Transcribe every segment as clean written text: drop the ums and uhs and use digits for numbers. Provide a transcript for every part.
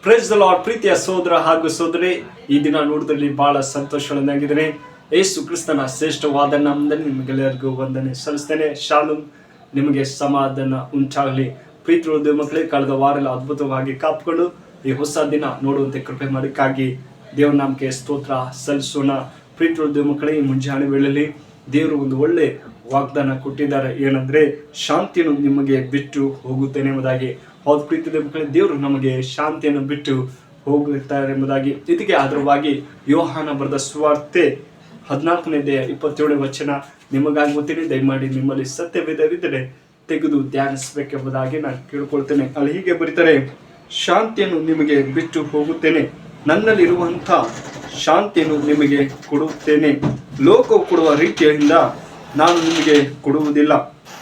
Praise the lord. ಪ್ರೀತಿಯ ಸಹೋದರ ಹಾಗೂ ಸಹೋದರಿ, ಈ ದಿನ ನೋಡಿದ್ರಲ್ಲಿ ಬಹಳ ಸಂತೋಷವಾಗಿದ್ದೇನೆ. ಯೇಸು ಕ್ರಿಸ್ತನ ಶ್ರೇಷ್ಠವಾದ ನಾಮದಲ್ಲಿ ನಿಮಗೆಲ್ಲರಿಗೂ ವಂದನೆ ಸಲ್ಲಿಸ್ತೇನೆ. ಶಾಲೋಮ್, ನಿಮಗೆ ಸಮಾಧಾನ ಉಂಟಾಗಲಿ. ಪ್ರೀತಿ ಮಕ್ಕಳೇ, ಕಳೆದ ವಾರ ಅದ್ಭುತವಾಗಿ ಕಾಪಿಕೊಂಡು ಈ ಹೊಸ ದಿನ ನೋಡುವಂತೆ ಕೃಪೆ ಮಾಡಿಕ್ಕಾಗಿ ದೇವರ ನಾಮಕ್ಕೆ ಸ್ತೋತ್ರ ಸಲ್ಲಿಸೋಣ. ಪ್ರೀತಿ ಮಕ್ಕಳೇ, ಈ ಮುಂಜಾನೆ ವೇಳೆಯಲ್ಲಿ ದೇವರು ಒಂದು ಒಳ್ಳೆ ವಾಗ್ದಾನ ಕೊಟ್ಟಿದ್ದಾರೆ. ಏನಂದ್ರೆ, ಶಾಂತಿಯನ್ನು ನಿಮಗೆ ಬಿಟ್ಟು ಹೋಗುತ್ತೇನೆ ಎಂಬುದಾಗಿ. ಹೌದು ಪ್ರೀತಿ ಮಕ್ಕಳೇ, ದೇವರು ನಮಗೆ ಶಾಂತಿಯನ್ನು ಬಿಟ್ಟು ಹೋಗುತ್ತಾರೆ ಎಂಬುದಾಗಿ. ಇದಕ್ಕೆ ಆಧಾರವಾಗಿ ಯೋಹಾನ ಬರೆದ ಸುವಾರ್ತೆ 14ನೇ 27ನೇ ವಚನ ನಿಮಗಾಗಿ ಓದ್ತೀನಿ. ದಯಮಾಡಿ ನಿಮ್ಮಲ್ಲಿ ಸತ್ಯವೇದವಿದ್ದರೆ ತೆಗೆದು ಧ್ಯಾನಿಸಬೇಕೆಂಬುದಾಗಿ ನಾನು ಕೇಳ್ಕೊಳ್ತೇನೆ. ಅಲ್ಲಿ ಹೀಗೆ ಬರೀತಾರೆ, ಶಾಂತಿಯನ್ನು ನಿಮಗೆ ಬಿಟ್ಟು ಹೋಗುತ್ತೇನೆ, ನನ್ನಲ್ಲಿರುವಂಥ ಶಾಂತಿಯನ್ನು ನಿಮಗೆ ಕೊಡುತ್ತೇನೆ. ಲೋಕವು ಕೊಡುವ ರೀತಿಯಿಂದ ನಾನು ನಿಮಗೆ ಕೊಡುವುದಿಲ್ಲ.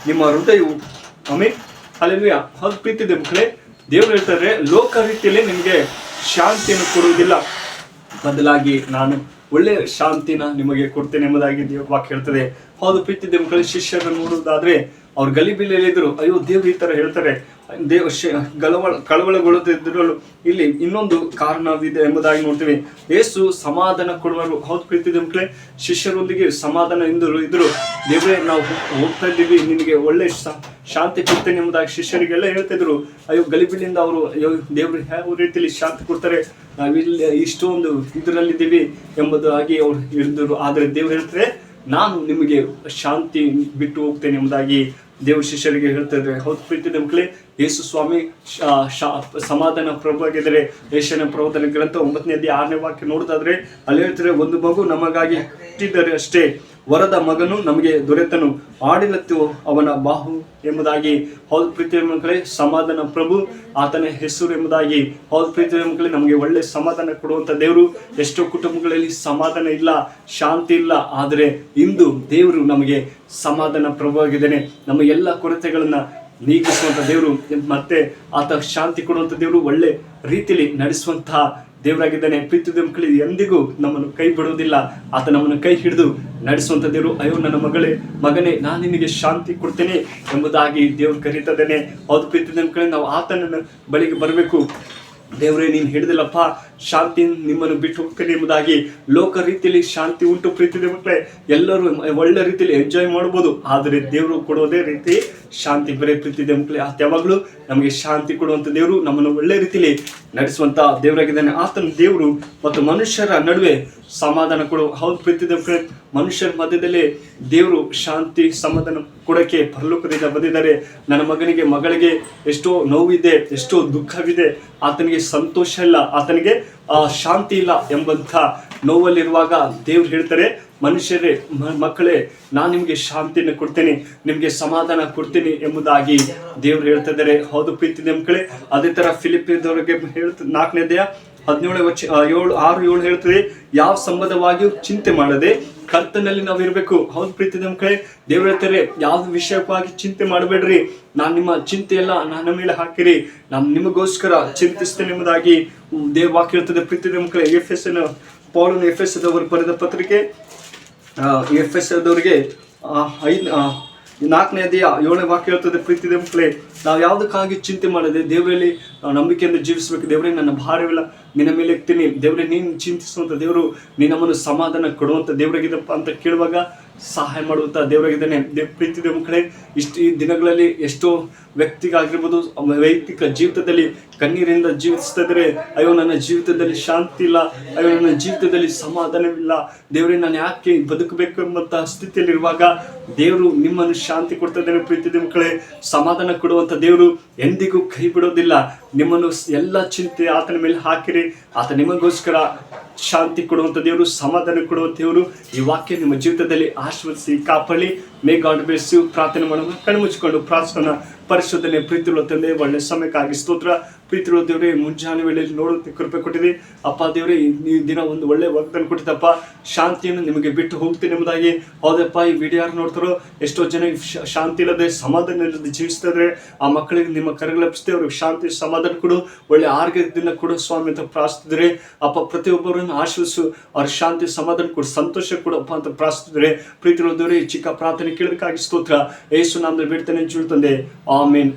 ನಿಮ್ಮ ಹೃದಯವು ಅಲ್ಲೆಲೂಯಾ. ಹೌದು ಪ್ರೀತಿ ಮಕ್ಕಳೇ, ದೇವರು ಹೇಳ್ತಾರೆ, ಲೋಕ ರೀತಿಯಲ್ಲಿ ನಿಮಗೆ ಶಾಂತಿಯನ್ನು ಕೊಡುವುದಿಲ್ಲ, ಬದಲಾಗಿ ನಾನು ಒಳ್ಳೆಯ ಶಾಂತಿನ ನಿಮಗೆ ಕೊಡ್ತೇನೆ ಎಂಬುದಾಗಿ ದೇವ್ರ ವಾಕ್ಯ ಹೇಳ್ತದೆ. ಹೌದು ಪ್ರೀತಿ ಮಕ್ಕಳೇ, ಶಿಷ್ಯರನ್ನು ನೋಡುವುದಾದ್ರೆ ಅವ್ರು ಗಲಿಬಿಲಿಯಲ್ಲಿದ್ದರು. ಅಯ್ಯೋ, ದೇವ್ರು ಈ ತರ ಹೇಳ್ತಾರೆ, ಕಳವಳಗೊಳ್ಳುತ್ತಿದ್ದರು. ಇಲ್ಲಿ ಇನ್ನೊಂದು ಕಾರಣವಿದೆ ಎಂಬುದಾಗಿ ನೋಡ್ತೀವಿ. ಯೇಸು ಸಮಾಧಾನ ಕೊಡುವರು. ಹೌದು ಪ್ರೀತಿ ಮಕ್ಕಳೇ, ಶಿಷ್ಯರೊಂದಿಗೆ ಸಮಾಧಾನ ಇದ್ರು. ದೇವ್ರೇ, ನಾವು ಹೋಗ್ತಾ ಇದ್ದೀವಿ, ನಿನಗೆ ಒಳ್ಳೆ ಶಾಂತಿ ಕೊಡ್ತೇನೆ ಎಂಬುದಾಗಿ ಶಿಷ್ಯರಿಗೆಲ್ಲ ಹೇಳ್ತಿದ್ರು. ಅಯ್ಯೋ, ಗಲಿಬಿಲಿಯಿಂದ ಅವರು, ಅಯ್ಯೋ ದೇವ್ರು ಯಾವ ರೀತಿಯಲ್ಲಿ ಶಾಂತಿ ಕೊಡ್ತಾರೆ, ನಾವಿಲ್ಲಿ ಇಷ್ಟೊಂದು ಇದರಲ್ಲಿದ್ದೀವಿ ಎಂಬುದಾಗಿ ಅವ್ರು ಹೇಳಿದ್ರು. ಆದರೆ ದೇವ್ರು ಹೇಳ್ತಾರೆ, ನಾನು ನಿಮಗೆ ಶಾಂತಿ ಬಿಟ್ಟು ಹೋಗ್ತೇನೆ ಎಂಬುದಾಗಿ ದೇವ್ರ ಶಿಷ್ಯರಿಗೆ ಹೇಳ್ತಾ ಇದ್ದಾರೆ. ಹೌದು ಪ್ರೀತಿ ಮಕ್ಕಳೇ, ಯೇಸು ಸ್ವಾಮಿ ಸಮಾಧಾನ ಪ್ರಭು ಆಗಿದ್ದಾರೆ. ಯೆಶಾಯನ ಪ್ರವಾದನ ಗ್ರಂಥ 9ನೇ ಅಧ್ಯಾಯ 6ನೇ ವಾಕ್ಯ ನೋಡೋದಾದ್ರೆ ಅಲ್ಲಿ ಹೇಳ್ತಾರೆ, ಒಂದು ಮಗು ನಮಗಾಗಿ ಹುಟ್ಟಿದರೆ ಅಷ್ಟೇ, ವರದ ಮಗನು ನಮಗೆ ದೊರೆತನು, ಆಡಳಿತು ಅವನ ಬಾಹು ಎಂಬುದಾಗಿ. ಹೌದು ಪ್ರೀತಿ ಮಕ್ಕಳೇ, ಸಮಾಧಾನ ಪ್ರಭು ಆತನ ಹೆಸರು ಎಂಬುದಾಗಿ. ಹೌದು ಪ್ರೀತಿ ಮಕ್ಕಳೇ, ನಮಗೆ ಒಳ್ಳೆ ಸಮಾಧಾನ ಕೊಡುವಂತ ದೇವರು. ಎಷ್ಟೋ ಕುಟುಂಬಗಳಲ್ಲಿ ಸಮಾಧಾನ ಇಲ್ಲ, ಶಾಂತಿ ಇಲ್ಲ. ಆದರೆ ಇಂದು ದೇವರು ನಮಗೆ ಸಮಾಧಾನ ಪ್ರಭು ಆಗಿದ್ದಾನೆ. ನಮ್ಮ ಎಲ್ಲ ಕೊರತೆಗಳನ್ನ ನೀಗಿಸುವಂತ ದೇವರು, ಮತ್ತೆ ಆತ ಶಾಂತಿ ಕೊಡುವಂತ ದೇವರು, ಒಳ್ಳೆ ರೀತಿಯಲ್ಲಿ ನಡೆಸುವಂತಹ ದೇವರಾಗಿದ್ದಾನೆ. ಪ್ರೀತಿ ಮಕ್ಕಳಿಗೆ ಎಂದಿಗೂ ನಮ್ಮನ್ನು ಕೈ ಬಿಡುವುದಿಲ್ಲ. ಆತ ನಮ್ಮನ್ನು ಕೈ ಹಿಡಿದು ನಡೆಸುವಂತ ದೇವರು. ಅಯ್ಯೋ ನನ್ನ ಮಗನೇ, ನಾನು ನಿನಗೆ ಶಾಂತಿ ಕೊಡ್ತೇನೆ ಎಂಬುದಾಗಿ ದೇವರು ಕರೀತದೇನೆ. ಹೌದು ಪ್ರೀತಿ ಮಕ್ಕಳಿಗೆ, ನಾವು ಆತನ ಬಳಿಗೆ ಬರಬೇಕು. ದೇವರೇ, ನೀನು ಹಿಡಿದಿಲ್ಲಪ್ಪ, ಶಾಂತಿ ನಿಮ್ಮನ್ನು ಬಿಟ್ಟು ಹೋಗ್ತೇನೆ ಎಂಬುದಾಗಿ. ಲೋಕ ರೀತಿಯಲ್ಲಿ ಶಾಂತಿ ಉಂಟು ಪ್ರೀತಿ ಮಕ್ಕಳೇ, ಎಲ್ಲರೂ ಒಳ್ಳೆ ರೀತಿಯಲ್ಲಿ ಎಂಜಾಯ್ ಮಾಡ್ಬೋದು. ಆದರೆ ದೇವರು ಕೊಡೋದೇ ರೀತಿ ಶಾಂತಿ ಬೇರೆ ಪ್ರೀತಿ ಮಕ್ಕಳೇ. ಆತ ಯಾವಾಗಲೂ ನಮಗೆ ಶಾಂತಿ ಕೊಡುವಂತ ದೇವರು, ನಮ್ಮನ್ನು ಒಳ್ಳೆ ರೀತಿಯಲ್ಲಿ ನಡೆಸುವಂತ ದೇವರಾಗಿದ್ದಾನೆ. ಆತನ ದೇವರು ಮತ್ತು ಮನುಷ್ಯರ ನಡುವೆ ಸಮಾಧಾನ ಕೊಡು. ಹೌದು ಪ್ರೀತಿ ಮಕ್ಕಳೇ, ಮನುಷ್ಯರ ಮಧ್ಯದಲ್ಲಿ ದೇವರು ಶಾಂತಿ ಸಮಾಧಾನ ಕೊಡಕ್ಕೆ ಪರಲೋಕದಿಂದ ಬಂದಿದ್ದಾರೆ. ನನ್ನ ಮಗಳಿಗೆ ಎಷ್ಟೋ ನೋವಿದೆ, ಎಷ್ಟೋ ದುಃಖವಿದೆ, ಆತನಿಗೆ ಸಂತೋಷ ಇಲ್ಲ, ಆತನಿಗೆ ಶಾಂತಿ ಇಲ್ಲ ಎಂಬಂಥ ನೋವಲ್ಲಿರುವಾಗ ದೇವ್ರು ಹೇಳ್ತಾರೆ, ಮನುಷ್ಯರೇ, ಮಕ್ಕಳೇ, ನಾನು ನಿಮಗೆ ಶಾಂತಿಯನ್ನು ಕೊಡ್ತೇನೆ, ನಿಮಗೆ ಸಮಾಧಾನ ಕೊಡ್ತೀನಿ ಎಂಬುದಾಗಿ ದೇವ್ರು ಹೇಳ್ತಾ ಇದ್ದಾರೆ. ಹೌದು ಪ್ರೀತಿ ಮಕ್ಕಳೇ, ಅದೇ ತರ ಫಿಲಿಪ್ಪಿಯದವರಿಗೆ 4ನೇ ಅಧ್ಯಾಯ 17 ಹೇಳ್ತದೆ, ಯಾವ ಸಂಬಂಧವಾಗಿಯೂ ಚಿಂತೆ ಮಾಡದೆ ಕರ್ತನಲ್ಲಿ ನಾವು ಇರಬೇಕು. ಹೌದು ಪ್ರೀತಿ ಮಕ್ಕಳೇ, ದೇವ್ರು ಹೇಳ್ತಾರೆ, ಯಾವ್ದು ವಿಷಯವಾಗಿ ಚಿಂತೆ ಮಾಡಬೇಡ್ರಿ, ನಾನು ನಿಮ್ಮ ಚಿಂತೆ ಎಲ್ಲ ನನ್ನ ಮೇಲೆ ಹಾಕಿರಿ, ನಾನು ನಿಮಗೋಸ್ಕರ ಚಿಂತಿಸ್ತೇನೆ ಎಂಬುದಾಗಿ ದೇವ್ರ ವಾಕ್ಯ ಹೇಳ್ತದೆ. ಪ್ರೀತಿ ಮಕ್ಕಳೇ, ಪೌಲನು ಎಫೆಸದವರು ಬರೆದ ಪತ್ರಿಕೆ, ಎಫೆಸದವರಿಗೆ 4ನೇ ಅಧ್ಯಾಯ 7ನೇ ವಾಕ್ಯ ಹೇಳ್ತದೆ. ಪ್ರೀತಿ ಮಕ್ಕಳೇ, ನಾವು ಯಾವುದಕ್ಕಾಗಿ ಚಿಂತೆ ಮಾಡದೆ ದೇವರಲ್ಲಿ ನಂಬಿಕೆಯಿಂದ ಜೀವಿಸಬೇಕು. ದೇವರೇ, ನನ್ನ ಭಾರವಿಲ್ಲ, ನಿನ್ನ ಮೇಲೆ ಇರ್ತೀನಿ. ದೇವರೇ, ನೀನು ಚಿಂತಿಸುವಂಥ ದೇವರು, ನಮ್ಮನ್ನು ಸಮಾಧಾನ ಕೊಡುವಂಥ ದೇವರಾಗಿದ್ದಪ್ಪ ಅಂತ ಕೇಳುವಾಗ ಸಹಾಯ ಮಾಡುವಂಥ ದೇವರಾಗಿದ್ದಾನೆ. ಪ್ರೀತಿ ಮಕ್ಕಳೇ, ಈ ದಿನಗಳಲ್ಲಿ ಎಷ್ಟೋ ವ್ಯಕ್ತಿಗಾಗಿರ್ಬೋದು, ವೈಯಕ್ತಿಕ ಜೀವಿತದಲ್ಲಿ ಕಣ್ಣೀರಿಂದ ಜೀವಿಸ್ತಿದ್ರೆ, ಅಯ್ಯೋ ನನ್ನ ಜೀವಿತದಲ್ಲಿ ಶಾಂತಿ ಇಲ್ಲ, ಅಯ್ಯೋ ನನ್ನ ಜೀವಿತದಲ್ಲಿ ಸಮಾಧಾನವಿಲ್ಲ, ದೇವರೇ ನಾನು ಯಾಕೆ ಬದುಕಬೇಕು ಎಂಬಂಥ ಸ್ಥಿತಿಯಲ್ಲಿರುವಾಗ ದೇವರು ನಿಮ್ಮನ್ನು ಶಾಂತಿ ಕೊಡ್ತಾ ಇದ್ದಾನೆ. ಪ್ರೀತಿ ಮಕ್ಕಳೇ, ಸಮಾಧಾನ ಕೊಡುವಂಥ ದೇವರು ಎಂದಿಗೂ ಕೈ ಬಿಡೋದಿಲ್ಲ. ನಿಮ್ಮನ್ನು ಎಲ್ಲ ಚಿಂತೆ ಆತನ ಮೇಲೆ ಹಾಕಿರಿ, ಆತ ನಿಮಗೋಸ್ಕರ ಶಾಂತಿ ಕೊಡುವಂಥ ದೇವರು, ಸಮಾಧಾನ ಕೊಡುವಂಥ ದೇವರು. ಈ ವಾಕ್ಯ ನಿಮ್ಮ ಜೀವಿತದಲ್ಲಿ ಆಶೀರ್ವದಿಸಿ ಕಾಪಾಡಿ. May God bless you. ಪ್ರಾರ್ಥನೆ ಮಾಡೋಣ, ಕಣ್ಣು ಮುಚ್ಚಿಕೊಂಡು ಪ್ರಾರ್ಥನಾ. ಪರಿಶೋಧನೆ ಪ್ರೀತಿಯುಳ್ಳ ತಂದೆ, ಒಳ್ಳೆ ಸಮಯಕ್ಕಾಗಿ ಸ್ತೋತ್ರ. ಪ್ರೀತಿಯುಳ್ಳ ದೇವರೇ, ಮುಂಜಾನೆ ವೇಳೆಯಲ್ಲಿ ನೋಡೋದಕ್ಕೆ ಕೃಪೆ ಕೊಟ್ಟಿದೆ ಅಪ್ಪ. ದೇವರೇ, ಈ ದಿನ ಒಂದು ಒಳ್ಳೆ ವಾಗ್ದಾನ ಕೊಟ್ಟಿದ್ದಪ್ಪ, ಶಾಂತಿಯನ್ನು ನಿಮಗೆ ಬಿಟ್ಟು ಹೋಗ್ತೇನೆ ಎಂಬುದಾಗಿ. ಹೌದಪ್ಪ, ಈ ವಿಡಿಯೋ ಯಾರು ನೋಡ್ತಾರೋ, ಎಷ್ಟೋ ಜನ ಶಾಂತಿ ಇಲ್ಲದೆ ಸಮಾಧಾನ ಇಲ್ಲದೆ ಜೀವಿಸ್ತಾ ಇದ್ರೆ, ಆ ಮಕ್ಕಳಿಗೆ ನಿಮ್ಮ ಕರಗಳಪ್ಪಿಸ್ತೇ, ಅವ್ರಿಗೆ ಶಾಂತಿ ಸಮಾಧಾನ ಕೊಡು, ಒಳ್ಳೆ ಆರೋಗ್ಯದಿಂದ ಕೊಡು ಸ್ವಾಮಿ ಅಂತ ಪ್ರಾರ್ಥಿಸಿದ್ರೆ ಅಪ್ಪ. ಪ್ರತಿಯೊಬ್ಬರನ್ನು ಆಶ್ರಯಿಸು, ಅವ್ರ ಶಾಂತಿ ಸಮಾಧಾನ ಕೊಡು, ಸಂತೋಷ ಕೊಡಪ್ಪ ಅಂತ ಪ್ರಾರ್ಥಿಸಿದ್ರೆ. ಪ್ರೀತಿಯುಳ್ಳ ದೇವರೇ, ಚಿಕ್ಕ ಪ್ರಾರ್ಥನೆ ಕೇಳೋದಕ್ಕಾಗಿ ಸ್ತೋತ್ರ. ಯೇಸು ನಾಮದಲ್ಲಿ ಬೇಡ್ತೇನೆ, ತಂದೆ, ಆಮೆನ್.